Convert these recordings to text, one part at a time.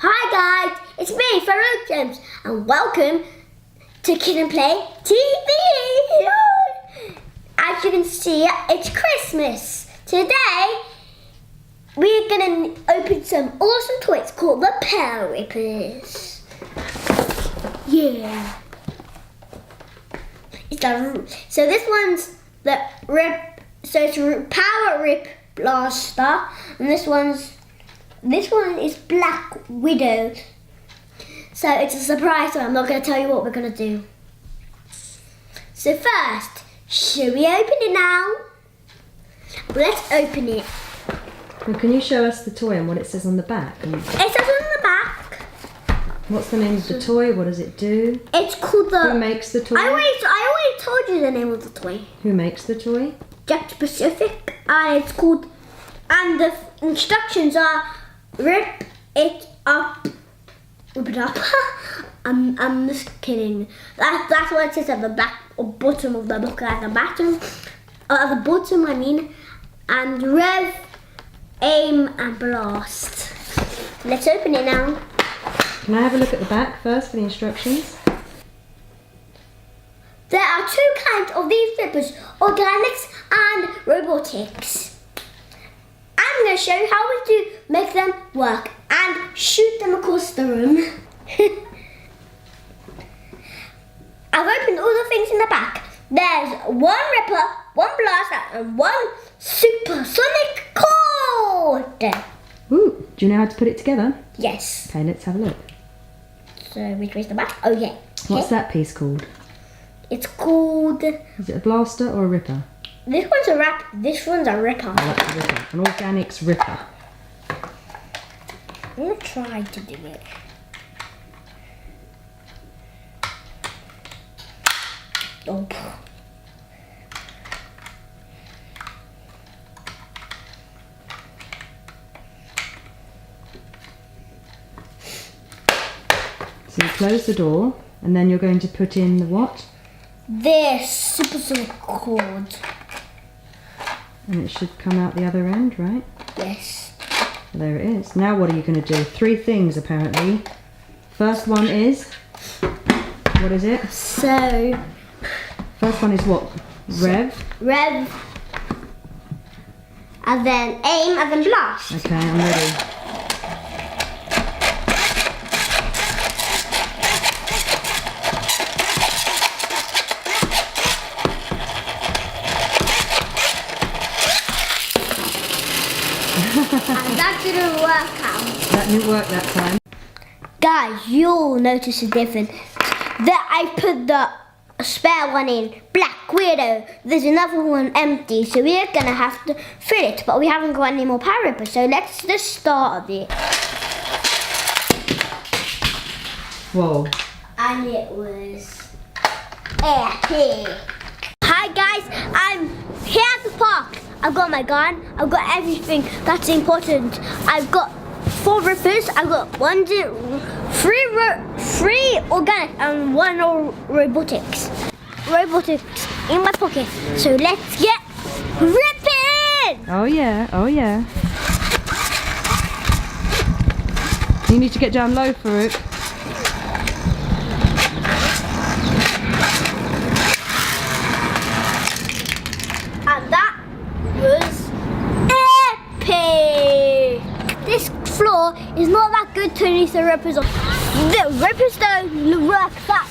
Hi guys, it's me, FAROUK James, and welcome to Kid and Play TV. As you can see, it's Christmas. Today, we're going to open some awesome toys called the Power Rippers. Yeah. So this one's the rip. So it's Power Rip Blaster, and this one is Black Widow. So it's a surprise, so I'm not going to tell you what we're going to do. So first, should we open it now? Let's open it. Well, can you show us the toy and what it says on the back? It says on the back. What's the name of the toy? What does it do? It's called the... Who makes the toy? I already told you the name of the toy. Who makes the toy? JAKKS Pacific. And it's called... And the instructions are... Rip it up. Rip it up. I'm just kidding. That's what it says at the back or bottom of the book. At the bottom, I mean. And rev, aim, and blast. Let's open it now. Can I have a look at the back first for the instructions? There are two kinds of these rippers: organics and robotics. I'm going to show you how we do make them work and shoot them across the room. I've opened all the things in the back. There's one ripper, one blaster, and one supersonic cord. Ooh, do you know how to put it together? Yes. Okay, let's have a look. So which way's the back? Oh yeah. What's that piece called? It's called... Is it a blaster or a ripper? This one's a wrap. This one's a ripper. Oh, that's a ripper. An organics ripper. I'm gonna try to do it. Oh. So you close the door and then you're going to put in the what? This supersonic cord. And it should come out the other end, right? Yes. There it is. Now what are you going to do? Three things apparently. First one is, what is it? So, first one is what? Rev? Rev. And then aim and then blast. Okay, I'm ready. And that didn't work out. That didn't work that time. Guys, you'll notice a difference. That I put the spare one in, Black Widow. There's another one empty, so we're gonna have to fill it, but we haven't got any more Power Rippers, so let's just start it. Whoa. And it was epic. Hi guys, I'm here at the park. I've got my gun, I've got everything that's important. I've got 4 rippers, I've got 3 organic and 1 robotics. Robotics in my pocket. So let's get ripping! Oh yeah, oh yeah. You need to get down low, FAROUK. And that was epic! This floor is not that good to use the rippers on. The rippers don't work that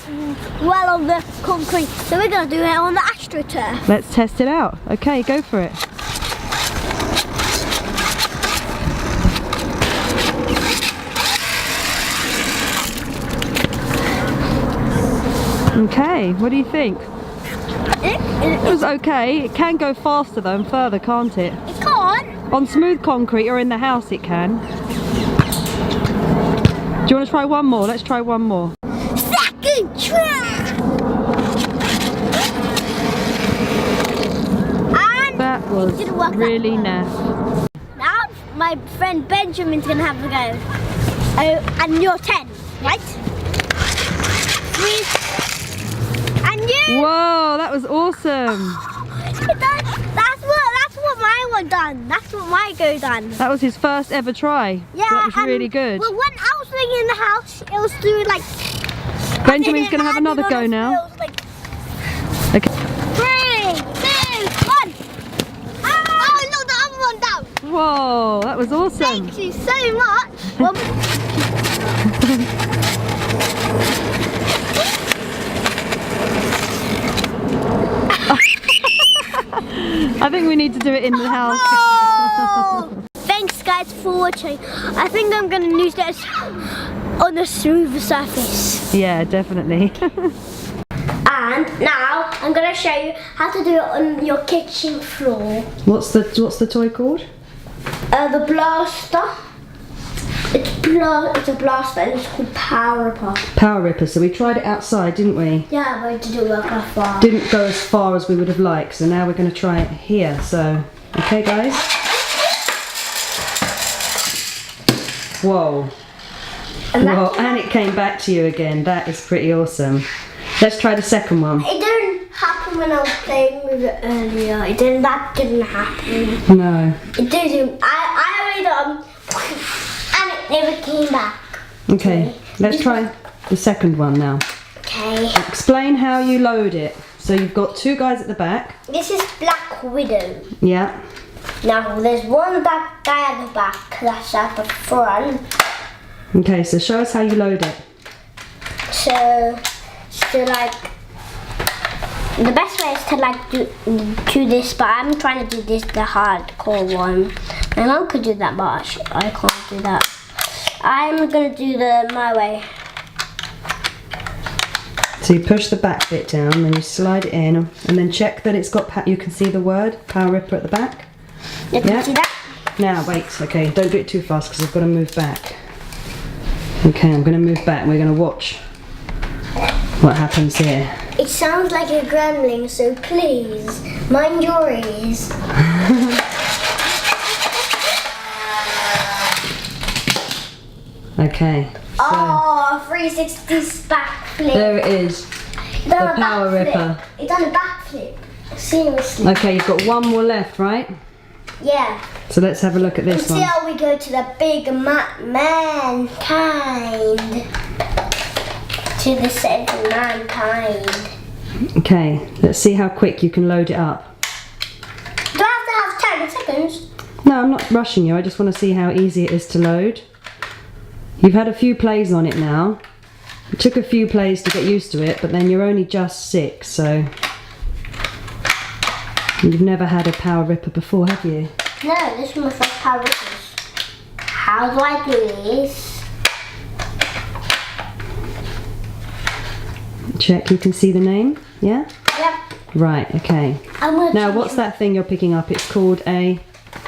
well on the concrete, so we're going to do it on the ASTRO. Let's test it out. Okay, go for it. Okay, what do you think? It was okay. It can go faster though and further, can't it? It can't. On smooth concrete or in the house it can. Do you want to try one more? Let's try one more. Second try. And That was it didn't work really that well. naff. Now my friend Benjamin's going to have a go. Oh, and you're 10, right? 3. And you. Whoa, that was awesome. That's what mine one done. That's what my go done. That was his first ever try. Yeah, That was really good. Well, when I was living in the house, it was doing like. Benjamin's going to have another go now. Like, Okay. 3, 2, 1. Oh, no, the other one down. Whoa, that was awesome. Thank you so much. Well, I think we need to do it in the house. oh! Thanks guys for watching. I think I'm going to use this on a smoother surface. Yeah, definitely. And now I'm going to show you how to do it on your kitchen floor. What's the toy called? The blaster. It's a blaster and it's called Power Ripper. Power Ripper. So we tried it outside, didn't we? Yeah, but it didn't work that far. Didn't go as far as we would have liked. So now we're going to try it here. So, okay, guys. Whoa. Whoa, and it came back to you again. That is pretty awesome. Let's try the second one. It didn't happen when I was playing with it earlier. That didn't happen. No. It didn't. I made and it never came back. Okay, let's try the second one now. Okay. Explain how you load it. So you've got two guys at the back. This is Black Widow. Yeah. Now there's one back guy at the back. That's at the front. Okay, so show us how you load it. So like, the best way is to like do this, but I'm trying to do this the hardcore one. My mom could do that, but I can't do that. I'm gonna do my way. So you push the back bit down, then you slide it in, and then check that it's got. You can see the word Power Ripper at the back. You can see that. Now wait. Okay, don't do it too fast because I've got to move back. Okay, I'm going to move back. We're going to watch what happens here. It sounds like a gremlin, so please mind your ears. Okay. So Oh, 360 backflip. there it is. It's done The a Power backflip. Ripper. It's done a backflip. Seriously. Okay, you've got one more left, right? Yeah. So let's have a look at this one. Until we go to the big mankind. To the second mankind. Okay, let's see how quick you can load it up. Do I have to have 10 seconds? No, I'm not rushing you. I just want to see how easy it is to load. You've had a few plays on it now. It took a few plays to get used to it, but then you're only just 6, so you've never had a Power Ripper before, have you? No, this is my first Power Rippers. How do I do this? Check, you can see the name, yeah? Yep. Right, okay. I'm gonna Now, try what's that thing you're picking up? It's called a...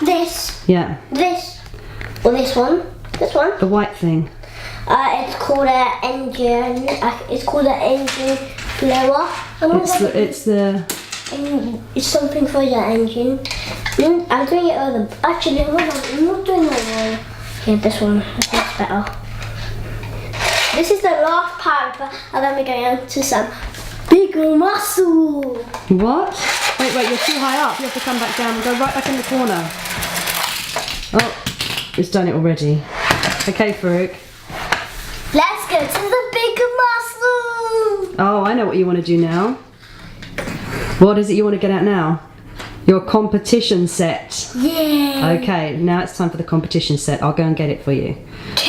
This. Yeah, This. Or this one. This one. the white thing. It's called an engine. It's called an engine blower. It's something for your engine. I'm doing it over. Actually, hold on. I'm not doing that one. Here, this one. That's better. This is the last part, and then we're going on to some big muscle. What? Wait, you're too high up. You have to come back down and go right back in the corner. Oh, it's done it already. Okay, FAROUK. Let's go to the big muscle. Oh, I know what you want to do now. What is it you want to get at now? Your competition set. Yeah. Okay, now it's time for the competition set. I'll go and get it for you. Okay.